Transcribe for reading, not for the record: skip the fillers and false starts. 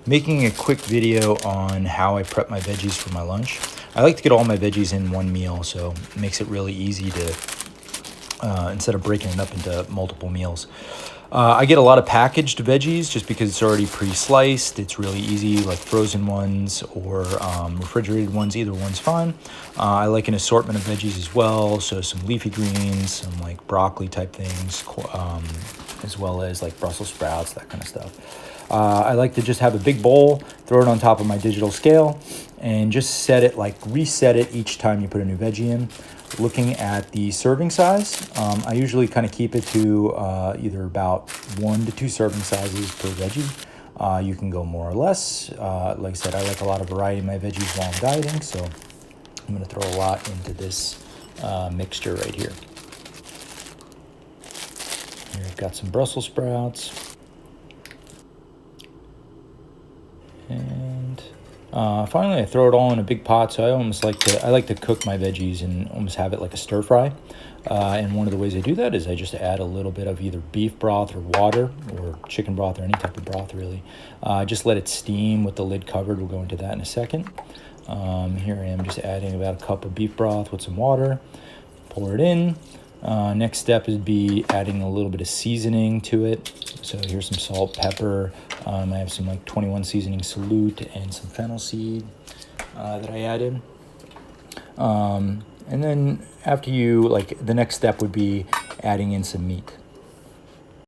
making a quick video on how I prep my veggies for my lunch. I like to get all my veggies in one meal, so it makes it really easy to, instead of breaking it up into multiple meals. I get a lot of packaged veggies just because it's already pre-sliced. It's really easy, like frozen ones or refrigerated ones. Either one's fine. I like an assortment of veggies as well, so some leafy greens, some like broccoli type things, as well as like Brussels sprouts, that kind of stuff. I like to just have a big bowl, throw it on top of my digital scale, and just set it, like reset it each time you put a new veggie in. Looking at the serving size, I usually kind of keep it to either about 1 to 2 serving sizes per veggie. You can go more or less. Like I said, I like a lot of variety in my veggies while I'm dieting, so I'm going to throw a lot into this mixture right here. Here I've got some Brussels sprouts. And finally, I throw it all in a big pot. So I like to cook my veggies and almost have it like a stir fry. And one of the ways I do that is I just add a little bit of either beef broth or water or chicken broth or any type of broth, really. Just let it steam with the lid covered. We'll go into that in a second. Here I am just adding about a cup of beef broth with some water. Pour it in. Next step would be adding a little bit of seasoning to it. So here's some salt, pepper. I have some like 21 seasoning salute and some fennel seed that I added. And then after the next step would be adding in some meat.